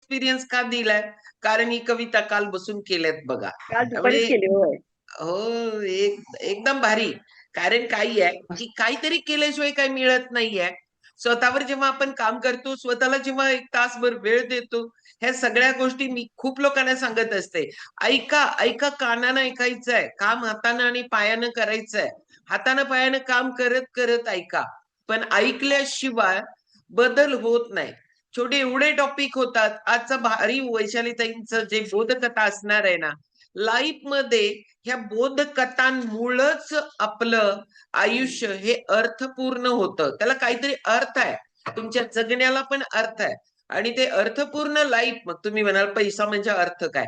Experience का दिलाय? कारण ही कविता काल बसून केल्यात बघा. काल त्यामुळे दुपारीच केली होय. हो, एकदम भारी. कारण काही आहे, की काहीतरी केल्याशिवाय काही मिळत नाहीये. स्वतःवर जेव्हा आपण काम करतो, स्वतःला जेव्हा 1 तासभर वेळ देतो, ह्या सगळ्या गोष्टी मी खूप लोकांना सांगत असते. ऐका, ऐका कानानं ऐकायचंय. काम हातानं आणि पायानं करायचंय. हातानं पायानं काम करत ऐका. पण ऐकल्याशिवाय बदल होत नाही. छोटे एवढे टॉपिक होतात. आजचा भारी वैशालीताईंचं जे बोधकथा असणार आहे ना, लाईफमध्ये ह्या बोधकथांमुळंच आपलं आयुष्य हे अर्थपूर्ण होतं. त्याला काहीतरी अर्थ आहे. तुमच्या जगण्याला पण अर्थ आहे. आणि ते अर्थपूर्ण लाईफ, मग तुम्ही म्हणाल पैसा म्हणजे अर्थ काय?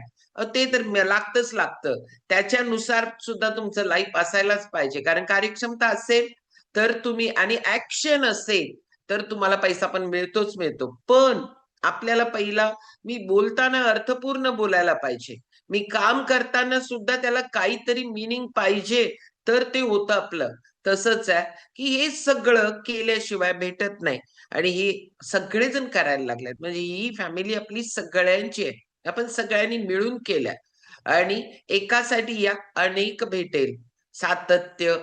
ते तर लागतच लागतं. त्याच्यानुसार सुद्धा तुमचं लाईफ असायलाच पाहिजे. कारण कार्यक्षमता असेल तर तुम्ही आणि ऍक्शन असेल तर तुम्हाला पैसा पण मिळतोच मिळतो. पण आपल्याला पहिला मी बोलताना अर्थपूर्ण बोलायला पाहिजे. मी काम करताना सुद्धा त्याला काहीतरी मीनिंग पाहिजे तर ते होतं आपलं. तसंच आहे, की हे सगळं केल्याशिवाय भेटत नाही आणि हे सगळेजण करायला लागलेत. म्हणजे ही फॅमिली आपली सगळ्यांची आहे. आपण सगळ्यांनी मिळून केल्या आणि एकासाठी या अनेक भेटेल. सातत्य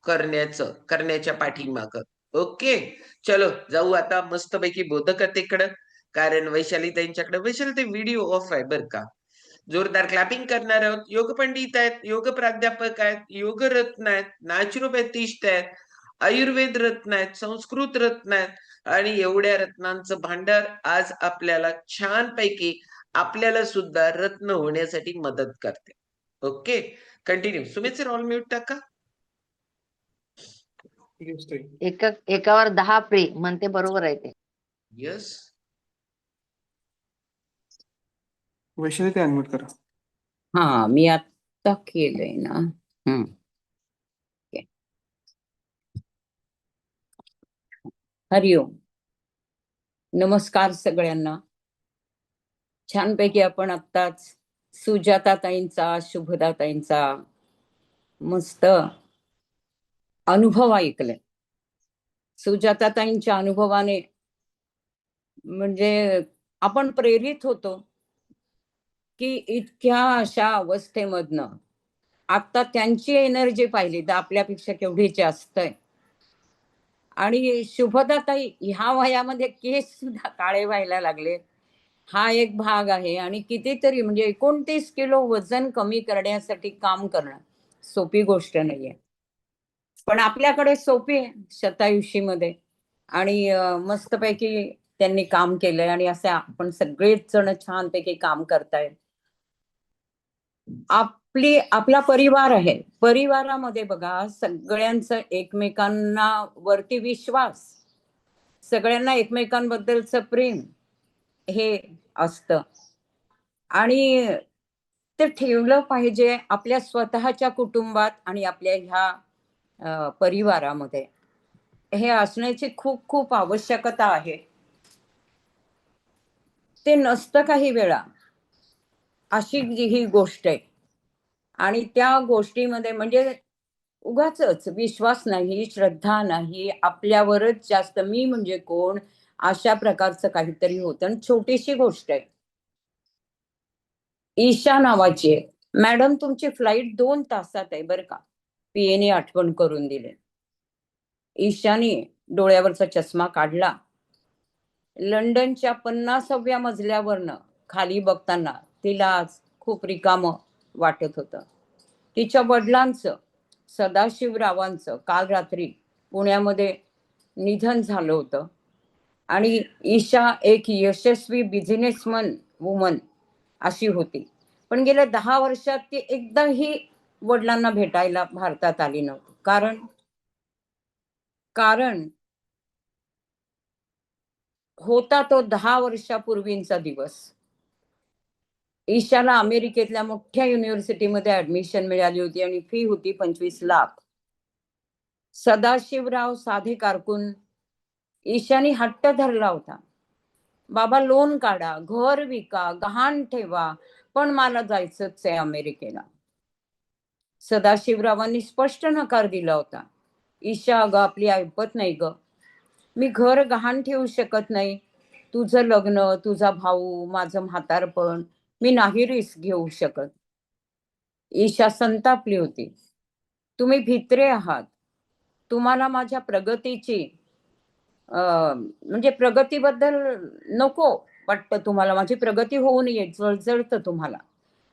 करण्याच्या पाठीमागं. ओके. चलो जाऊ आता मस्तपैकी बोधकथेकडं. कारण वैशाली त्यांच्याकडे वैशाली ते व्हिडिओ ऑफ आहे बरं का. जोरदार क्लॅपिंग करणार आहोत. योग पंडित आहेत, योग प्राध्यापक आहेत, योग रत्न आहेत, नॅचरोपॅथिस्ट आहेत, आयुर्वेद रत्न आहेत, संस्कृत रत्न आहेत आणि एवढ्या रत्नांचं भांडार आज आपल्याला छानपैकी आपल्याला सुद्धा रत्न होण्यासाठी मदत करते. Okay, continue. Sumit sir all mute टाका. एकावर 10 फ्री म्हणते, बरोबर आहे ते. यस. वैशाली ते अनम्यूट करा. हा, मी आता केलंय ना. हरिओम. नमस्कार सगळ्यांना. छानपैकी आपण आत्ताच सुजाताताईंचा, शुभदाताईंचा मस्त अनुभव ऐकले. सुजाताताईंच्या अनुभवाने म्हणजे आपण प्रेरित होतो की इतक्या अशा अवस्थेमधनं आता त्यांची एनर्जी पाहिली तर आपल्यापेक्षा केवढी जास्त आहे. आणि शुभदाताई ह्या वयामध्ये केस सुद्धा काळे व्हायला लागले, हा एक भाग आहे. आणि कितीतरी म्हणजे 29 किलो वजन कमी करण्यासाठी काम करणं सोपी गोष्ट नाहीये. पण आपल्याकडे सोपी आहे शतायुषीमध्ये. आणि मस्तपैकी त्यांनी काम केलंय आणि असं आपण सगळेच जण छानपैकी काम करतायत. आपला परिवार आहे. परिवारामध्ये बघा सगळ्यांचं एकमेकांना वरती विश्वास, सगळ्यांना एकमेकांबद्दलचं प्रेम हे असतं. आणि ते ठेवलं पाहिजे आपल्या स्वतःच्या कुटुंबात आणि आपल्या ह्या परिवारामध्ये. हे असण्याची खूप खूप आवश्यकता आहे. ते नसतं काही वेळा. अशी ही गोष्ट आहे. आणि त्या गोष्टीमध्ये म्हणजे उगाचच विश्वास नाही, श्रद्धा नाही, आपल्यावरच जास्त मी म्हणजे कोण अशा प्रकारचं काहीतरी होतं. आणि छोटीशी गोष्ट आहे, ईशा नावाची आहे. मॅडम तुमची फ्लाईट 2 तासात आहे बरं का. पीएने आठवण करून दिले. ईशाने डोळ्यावरचा चष्मा काढला. लंडनच्या 50व्या मजल्यावरनं खाली बघताना तिला आज खूप रिकामं वाटत होतं. तिच्या वडिलांचं, सदाशिवरावांचं काल रात्री पुण्यामध्ये निधन झालं होतं. आणि ईशा एक यशस्वी बिझनेसमन वुमन अशी होती. पण गेल्या 10 वर्षात ती एकदाही वडिलांना भेटायला भारतात आली नव्हती. कारण होता तो 10 वर्षापूर्वींचा दिवस. ईशाला अमेरिकेतल्या मोठ्या युनिव्हर्सिटीमध्ये ऍडमिशन मिळाली होती आणि फी होती 25 लाख. सदाशिवराव साधे कारकून. ईशानी हट्ट धरला होता, बाबा लोन काढा, घर विका, गहाण ठेवा, पण मला जायचंच आहे अमेरिकेला. सदाशिवरावांनी स्पष्ट नकार दिला होता. ईशा अगं आपली ऐपत नाही ग, मी घर गहाण ठेवू शकत नाही, तुझं लग्न, तुझा भाऊ, माझं म्हातारपण मी नाही रिस्क घेऊ शकत. ईशा संतापली होती. तुम्ही भित्रे आहात. तुम्हाला माझ्या प्रगतीची म्हणजे प्रगतीबद्दल नको वाटतं, तुम्हाला माझी प्रगती होऊ नये, जळजळतं तुम्हाला.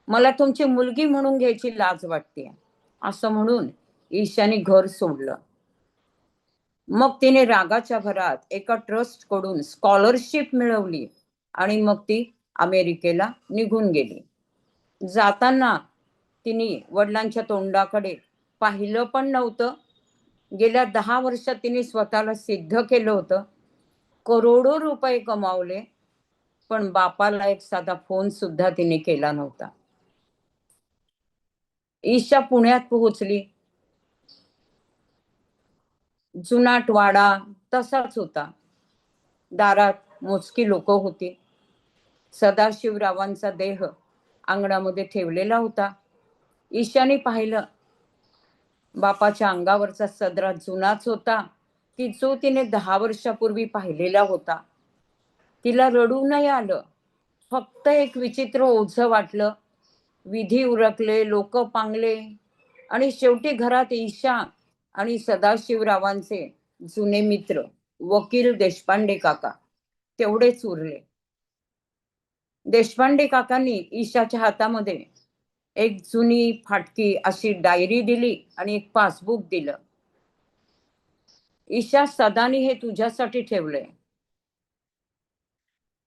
मला तुमची मुलगी म्हणून घ्यायची लाज वाटते. असं म्हणून ईशाने घर सोडलं. मग तिने रागाच्या भरात एका ट्रस्ट कडून स्कॉलरशिप मिळवली आणि मग ती अमेरिकेला निघून गेली. जाताना तिने वडिलांच्या तोंडाकडे पाहिलं पण नव्हतं. गेल्या 10 वर्षात तिने स्वतःला सिद्ध केलं होतं. करोडो रुपये कमावले, पण बापाला एक साधा फोन सुद्धा तिने केला नव्हता. ईशा पुण्यात पोहोचली. जुनाट वाडा तसाच होता. दारात मोजकी लोक होती. सदाशिवरावांचा देह अंगणामध्ये ठेवलेला होता. ईशाने पाहिलं. बापाच्या अंगावरचा सदरा जुनाच होता, की जो तिने 10 वर्षापूर्वी पाहिलेला होता. तिला रडू नाही आलं, फक्त एक विचित्र ओझं वाटलं. विधी उरकले, लोक पांगले आणि शेवटी घरात ईशा आणि सदाशिवरावांचे जुने मित्र वकील देशपांडे काका तेवढेच उरले. देशपांडे काकांनी ईशाच्या हातामध्ये एक जुनी फाटकी अशी डायरी दिली आणि एक पासबुक दिलं. ईशा, सदानी हे तुझ्यासाठी ठेवलंय.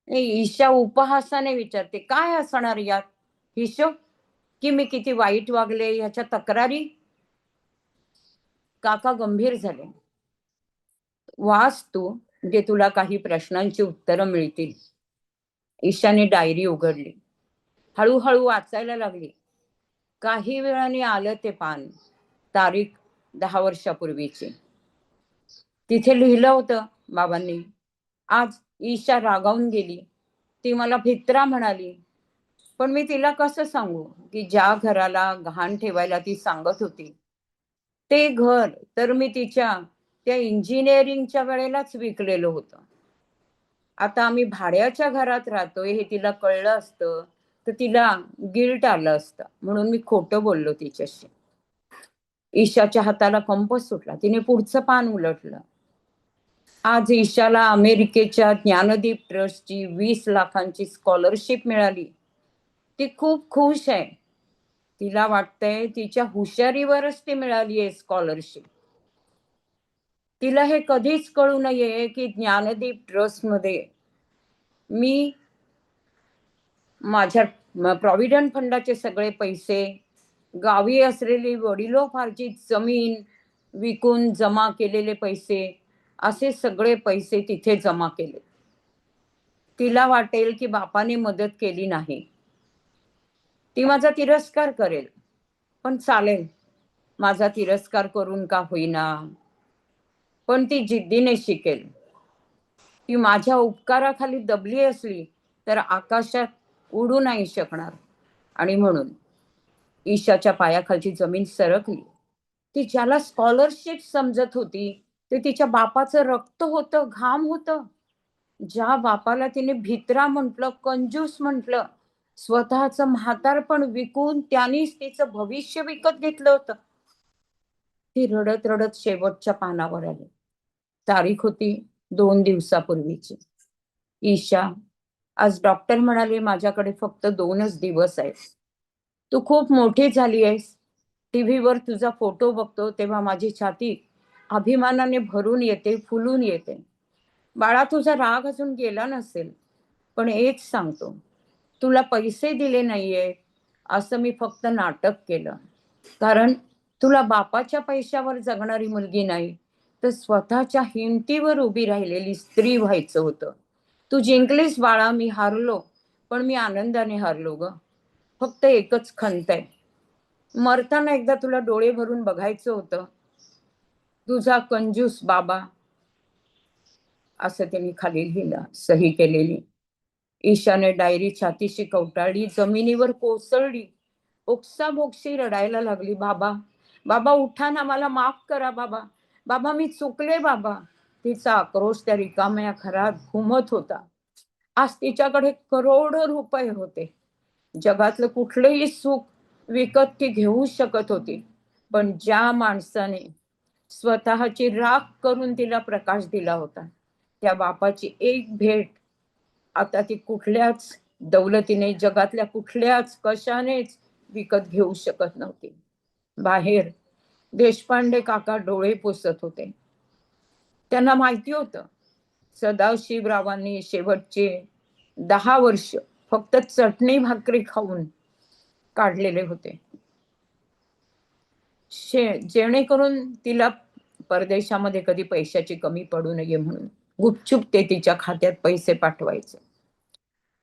ईशा उपहासाने विचारते, काय असणार यात? हिशोब की मी किती वाईट वागले ह्याच्या तक्रारी? काका गंभीर झाले. वाच तू, म्हणजे तुला काही प्रश्नांची उत्तरं मिळतील. ईशाने डायरी उघडली. हळूहळू वाचायला लागली. काही वेळाने आलं ते पान. तारीख 10 वर्षापूर्वीची. तिथे लिहिलं होतं बाबांनी, आज ईशा रागावून गेली. ती मला भित्रा म्हणाली. पण मी तिला कसं सांगू की ज्या घराला गहाण ठेवायला ती सांगत होती, ते घर तर मी तिच्या त्या इंजिनिअरिंगच्या वेळेलाच विकलेलं होतं. आता आम्ही भाड्याच्या घरात राहतोय हे तिला कळलं असतं तर तिला गिल्ट आलं असतं. म्हणून मी खोटं बोललो तिच्याशी. ईशाच्या हाताला कंप सुटला. तिने पुढचं पान उलटलं. आज ईशाला अमेरिकेच्या ज्ञानदीप ट्रस्टची 20 लाखांची स्कॉलरशिप मिळाली. ती खूप खुश आहे. तिला वाटतंय तिच्या हुशारीवरच ती मिळाली आहे स्कॉलरशिप. तिला हे कधीच कळू नये की ज्ञानदीप ट्रस्ट मध्ये मी माझ्या प्रॉव्हिडंट फंडाचे सगळे पैसे, गावी असलेली वडिलोपार्जित जमीन विकून जमा केलेले पैसे, असे सगळे पैसे तिथे जमा केले. तिला वाटेल की बापाने मदत केली नाही, ती माझा तिरस्कार करेल. पण चालेल, माझा तिरस्कार करून का होईना, पण ती जिद्दीने शिकेल. ती माझ्या उपकाराखाली दबली असली तर आकाशात उडू नाही शकणार. आणि म्हणून ईशाच्या पायाखालची जमीन सरकली. ती ज्याला स्कॉलरशिप समजत होती ते तिच्या बापाचं रक्त होतं, घाम होतं. ज्या बापाला तिने भित्रा म्हटलं, कंजूस म्हटलं, स्वतःचं म्हातारपण विकून त्यांनीच तिचं भविष्य विकत घेतलं होतं. ती रडत रडत शेवटच्या पानावर आली. तारीख होती 2 दिवसापूर्वीची. ईशा, आज डॉक्टर म्हणाले माझ्याकडे फक्त 2च दिवस आहेत. तू खूप मोठी झाली आहेस. टीव्हीवर तुझा फोटो बघतो तेव्हा माझी छाती अभिमानाने भरून येते, फुलून येते. बाळा, तुझा राग अजून गेला नसेल, पण एक सांगतो, तुला पैसे दिले नाहीये असं मी फक्त नाटक केलं. कारण तुला बापाच्या पैशावर जगणारी मुलगी नाही तर स्वतःच्या हिमतीवर उभी राहिलेली स्त्री व्हायचं होतं. तू जिंकलीस बाळा, मी हारलो, पण मी आनंदाने हारलो ग. फक्त एकच खंत आहे, मरताना एकदा तुला डोळे भरून बघायचं होतं. तुझा कंजूस बाबा, असं त्यांनी खाली लिहिलं, सही केलेली. ईशाने डायरी छातीशी कवटाळली, जमिनीवर कोसळली, ओक्साबोक्शी रडायला लागली. बाबा, बाबा उठा ना, मला माफ करा बाबा, बाबा मी चुकले बाबा. तिचा आक्रोश त्या रिकाम्या घरात घुमत होता. आज तिच्याकडे करोडो रुपये होते. जगातलं कुठलंही सुख विकत ती घेऊ शकत होती. पण ज्या माणसाने स्वतःची राख करून तिला प्रकाश दिला होता, त्या बापाची एक भेट आता ती कुठल्याच दौलतीने, जगातल्या कुठल्याच कशानेच विकत घेऊ शकत नव्हती. बाहेर देशपांडे काका डोळे पुसत होते. त्यांना माहिती होतं सदाशिवरावांनी शेवटचे 10 वर्ष फक्त चटणी भाकरी खाऊन काढलेले होते. जेणेकरून तिला परदेशामध्ये कधी पैशाची कमी पडू नये म्हणून गुपचूप ते तिच्या खात्यात पैसे पाठवायचे.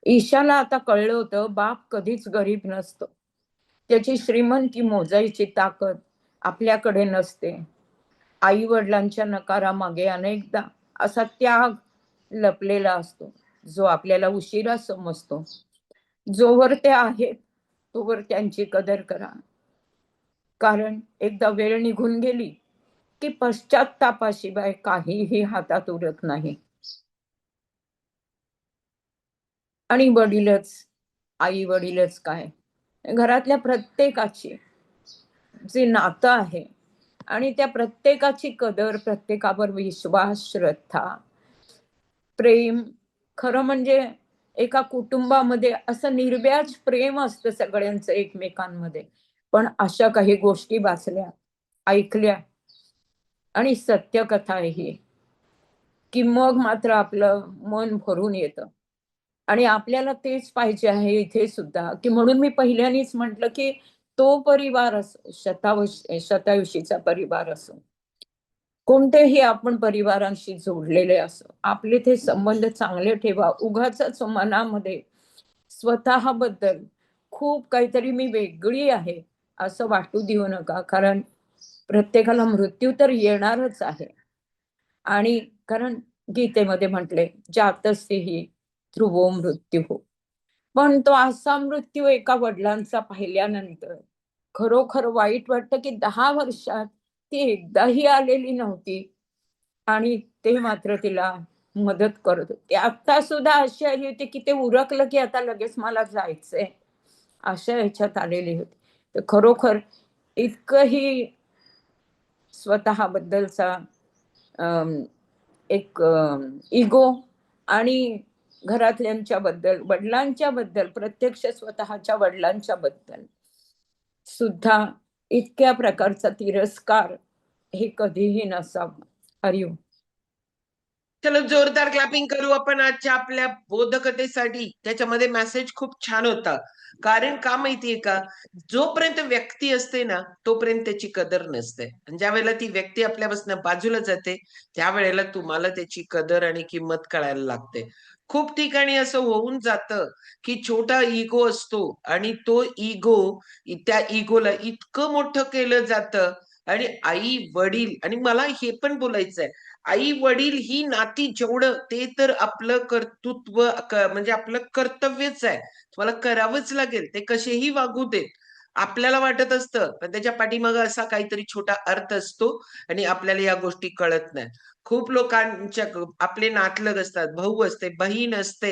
ईशाला आता कळलं होतं बाप कधीच गरीब नसतो. त्याची श्रीमंती मोजायची ताकद आपल्याकडे नसते. आई वडिलांच्या नकारामागे अनेकदा असा त्याग लपलेला असतो जो आपल्याला उशिरा समजतो. जोवर ते आहेत तोवर त्यांची कदर करा, कारण एकदा वेळ निघून गेली की पश्चात्तापाशिवाय काहीही हातात उरत नाही. आणि वडीलच, आई वडीलच काय, घरातल्या प्रत्येकाची जे नातं आहे आणि त्या प्रत्येकाची कदर, प्रत्येकावर विश्वास, श्रद्धा, प्रेम, खरं म्हणजे एका कुटुंबामध्ये असं निर्व्याज प्रेम असतं सगळ्यांचं एकमेकांमध्ये. पण अशा काही गोष्टी वाचल्या, ऐकल्या आणि सत्य कथा आहे ही, की मग मात्र आपलं मन भरून येतं. आणि आपल्याला तेच पाहिजे आहे इथे सुद्धा, की म्हणून मी पहिल्यानेच म्हटलं की तो परिवार असो, शतायुषीचा परिवार असो, कोणतेही आपण परिवारांशी जोडलेले असो, आपले ते संबंध चांगले ठेवा. उगाचच मनामध्ये स्वतःबद्दल खूप काहीतरी मी वेगळी आहे असं वाटू देऊ नका, कारण प्रत्येकाला मृत्यू तर येणारच आहे. आणि कारण गीतेमध्ये म्हटले जातस्यहि ध्रुवो मृत्यू. पण तो असा मृत्यू एका वडिलांचा पाहिल्यानंतर खरोखर वाईट वाटतं की 10 वर्षात ती एकदाही आलेली नव्हती आणि ते मात्र तिला मदत करत होते. आता सुद्धा अशी आली होती की ते उरकलं की आता लगेच मला जायचंय, अशा ह्याच्यात आलेली होती. तर खरोखर इतकंही स्वतःबद्दलचा एक इगो आणि घरातल्यांच्या बद्दल, वडिलांच्या बद्दल, प्रत्यक्ष स्वतःच्या वडिलांच्या बद्दल सुद्धा इतक्या प्रकारचा तिरस्कार हे कधीही नसावं. हरिओम. चलो जोरदार क्लॅपिंग करू आपण आजच्या आपल्या बोधकथेसाठी. त्याच्यामध्ये मेसेज खूप छान होता. कारण का माहितीये का, जोपर्यंत व्यक्ती असते ना तोपर्यंत त्याची कदर नसते, आणि ज्या वेळेला ती व्यक्ती आपल्यापासून बाजूला जाते त्यावेळेला तुम्हाला त्याची कदर आणि किंमत कळायला लागते. खूप ठिकाणी असं होऊन जातं की छोटा इगो असतो आणि तो इगो, त्या इगोला इतकं मोठं केलं जातं. आणि आई वडील, आणि मला हे पण बोलायचंय, आई वडील ही नाती जेवढं ते तर आपलं कर्तृत्व म्हणजे आपलं कर्तव्यच आहे, तुम्हाला करावंच लागेल. ते कसेही वागू देत, आपल्याला वाटत असतं, पण त्याच्या पाठीमागे असा काहीतरी छोटा अर्थ असतो आणि आपल्याला या गोष्टी कळत नाही. खूप लोकांच्या आपले नातलग असतात, भाऊ असते, बहीण असते,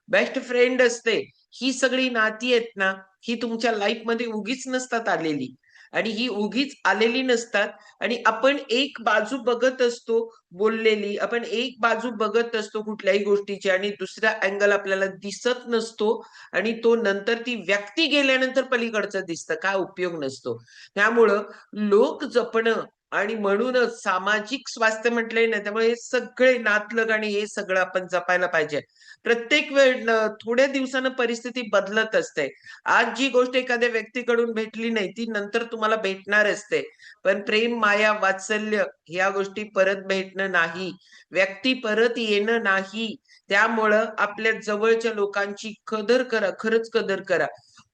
बेस्ट फ्रेंड असते. ही सगळी नाती आहेत ना, ही तुमच्या लाईफ मध्ये उगीच नसतात आलेली, आणि ही उगीच आलेली नसतात. आणि आपण एक बाजू बघत असतो बोललेली, आपण एक बाजू बघत असतो कुठल्याही गोष्टीची, आणि दुसरा अँगल आपल्याला दिसत नसतो. आणि तो नंतर ती व्यक्ती गेल्यानंतर पलीकडचं दिसतं, काय उपयोग नसतो. त्यामुळं लोक जपणं, आणि म्हणूनच सामाजिक स्वास्थ्य म्हटलंय ना, त्यामुळे हे सगळे नातलग आणि हे सगळं आपण जपायला पाहिजे. प्रत्येक वेळ थोड्या दिवसानं परिस्थिती बदलत असते. आज जी गोष्ट एखाद्या व्यक्तीकडून भेटली नाही ती नंतर तुम्हाला भेटणार असते. पण प्रेम, माया, वात्सल्य ह्या गोष्टी परत भेटणं नाही, व्यक्ती परत येणं नाही. त्यामुळं आपल्या जवळच्या लोकांची कदर करा, खरंच कदर करा.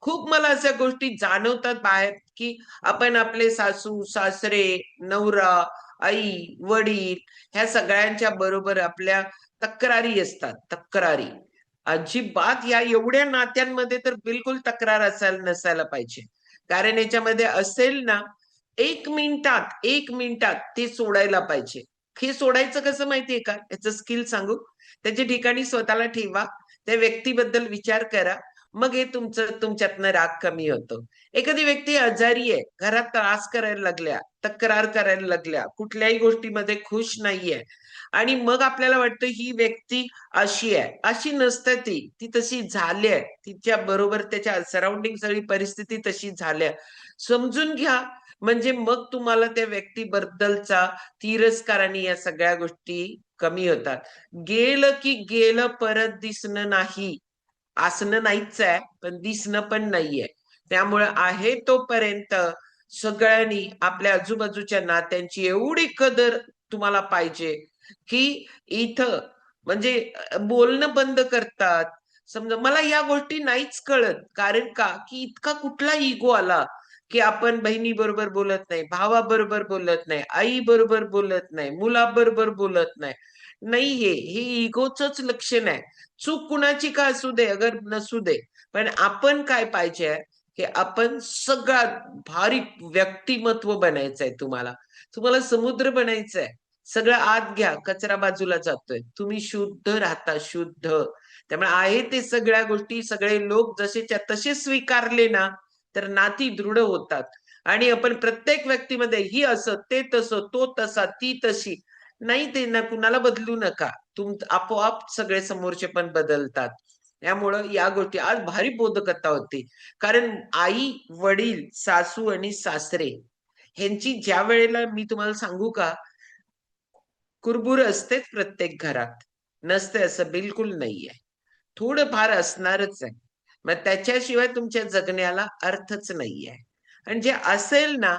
खूप मला अशा गोष्टी जाणवतात बाहेर, की आपण आपले सासू सासरे, नवरा, आई वडील ह्या सगळ्यांच्या बरोबर आपल्या तक्रारी असतात, तक्रारी. अजिबात या एवढ्या नात्यांमध्ये तर बिलकुल तक्रार असायला नसायला पाहिजे. कारण याच्यामध्ये असेल ना, 1 मिनिटात ते सोडायला पाहिजे. हे सोडायचं कसं माहितीये का, याचं स्किल सांगू. त्याच्या ठिकाणी स्वतःला ठेवा, त्या व्यक्तीबद्दल विचार करा. मग हे तुमच्यातनं राग कमी होतो. एखादी व्यक्ती आजारी आहे, घरात त्रास करायला लागल्या, तक्रार करायला लागल्या, कुठल्याही गोष्टीमध्ये खुश नाहीये, आणि मग आपल्याला वाटतं ही व्यक्ती अशी आहे. अशी नसते ती. ती तशी झाली आहे. तिच्या बरोबर त्याच्या सराउंडिंग सगळी परिस्थिती तशी झाल्या. समजून घ्या. म्हणजे मग तुम्हाला त्या व्यक्तीबद्दलचा तिरस्कार आणि या सगळ्या गोष्टी कमी होतात. गेलं की गेलं, परत दिसणं नाही. असणं नाहीच आहे, पण दिसणं पण नाहीये. त्यामुळे आहे तोपर्यंत सगळ्यांनी आपल्या आजूबाजूच्या नात्यांची एवढी कदर तुम्हाला पाहिजे की इथं म्हणजे बोलणं बंद करतात. समजा मला या गोष्टी नाहीच कळत, कारण का की इतका कुठला इगो आला की आपण बहिणी बरोबर बोलत नाही, भावाबरोबर बोलत नाही, आई बरोबर बोलत नाही, मुलाबरोबर बोलत नाही. नाहीये, हे इगोच लक्षण आहे. चूक कुणाची का असू दे, अगर नसू दे, पण आपण काय पाहिजे की आपण सगळ्यात भारी व्यक्तिमत्व बनायचंय. तुम्हाला तुम्हाला समुद्र बनायचंय. सगळं आत घ्या, कचरा बाजूला जातोय, तुम्ही शुद्ध राहता, शुद्ध. त्यामुळे आहे ते सगळ्या गोष्टी सगळे लोक जसेच्या तसे स्वीकारले ना, तर नाती दृढ होतात. आणि आपण प्रत्येक व्यक्तीमध्ये ही असं, ते तसं, तो तसा, ती तशी नाही, ते ना कुणाला बदलू नका. आपोआप सगळे समोरचे पण बदलतात. त्यामुळं या गोष्टी आज भारी बोधकथा होती. कारण आई, वडील, सासू आणि सासरे ह्यांची ज्या वेळेला मी तुम्हाला सांगू का, कुरबुर असतेच प्रत्येक घरात. नसते असं बिलकुल नाहीये. थोडं फार असणारच आहे. मग त्याच्याशिवाय तुमच्या जगण्याला अर्थच नाहीये. आणि जे असेल ना,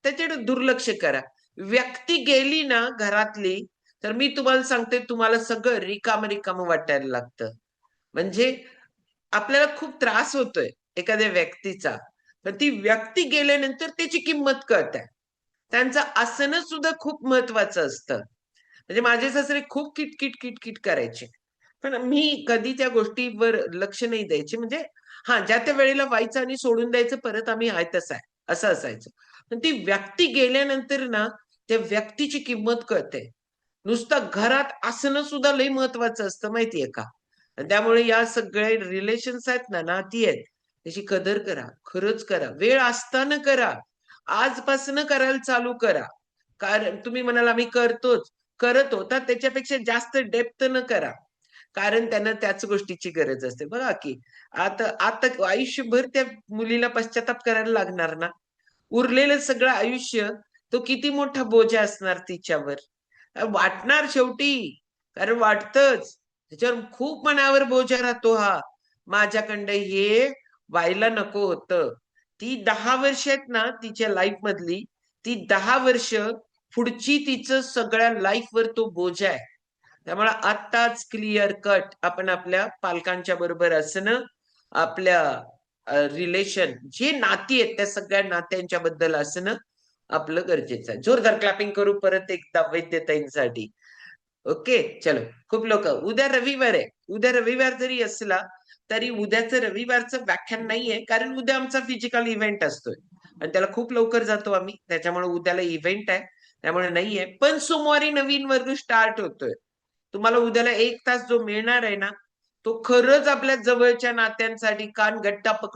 त्याच्याकडे दुर्लक्ष करा. व्यक्ती गेली ना घरातली, तर मी तुम्हाला सांगते, तुम्हाला सगळं रिकामं रिकामं वाटायला लागतं. म्हणजे आपल्याला खूप त्रास होतोय एखाद्या व्यक्तीचा, पण ती व्यक्ती गेल्यानंतर त्याची किंमत कळते. त्यांचं असणं सुद्धा खूप महत्वाचं असतं. म्हणजे माझे सासरे खूप किटकिट किटकिट करायचे, पण मी कधी त्या गोष्टीवर लक्ष नाही द्यायचे. म्हणजे हा, ज्या त्या वेळेला व्हायचं आणि सोडून द्यायचं, परत आम्ही आहे तसं आहे, असं असायचं. पण ती व्यक्ती गेल्यानंतर ना, त्या व्यक्तीची किंमत कळते. नुसतं घरात असणं सुद्धा लई महत्वाचं असतं, माहितीये का? आणि त्यामुळे या सगळे रिलेशन्स आहेत ना, नाती आहेत, त्याची कदर करा. खरंच करा. वेळ असताना करा. आजपासून करायला चालू करा. कारण तुम्ही म्हणाल आम्ही करतोच. करत होता, त्याच्यापेक्षा जास्त डेप्थ न करा. कारण त्यांना त्याच गोष्टीची गरज असते. बघा की आता आता आयुष्यभर त्या मुलीला पश्चाताप करायला लागणार ना. उरलेलं सगळं आयुष्य तो किती मोठा बोजा असणार तिच्यावर. वाटणार शेवटी, कारण वाटतच. त्याच्यावर खूप मनावर बोजा राहतो हा. माझ्याकडं हे व्हायला नको होतं. ती 10 वर्ष आहेत ना तिच्या लाईफ मधली, ती 10 वर्ष पुढची तिचं सगळ्या लाईफवर तो बोजा आहे. त्यामुळे आत्ताच क्लिअर कट आपण आपल्या पालकांच्या बरोबर असणं, आपल्या रिलेशन जे नाती आहेत त्या सगळ्या नात्यांच्या बद्दल असणं आपलं गरजेचं आहे. जोरदार क्लॅपिंग करू परत एकदा वैद्यताईंसाठी. ओके, चलो. खूप लोक. उद्या रविवार आहे. उद्या रविवार जरी असला तरी उद्याचं रविवारचं व्याख्यान नाहीये, कारण उद्या आमचा फिजिकल इव्हेंट असतोय आणि त्याला खूप लवकर जातो आम्ही. त्याच्यामुळे उद्याला इव्हेंट आहे, त्यामुळे नाहीये. पण सोमवारी नवीन वर्ग स्टार्ट होतोय. तुम्हाला उद्याला 1 तास जो मिळणार आहे ना, तो खरंच आपल्या जवळच्या नात्यांसाठी कान गट्टा पकडून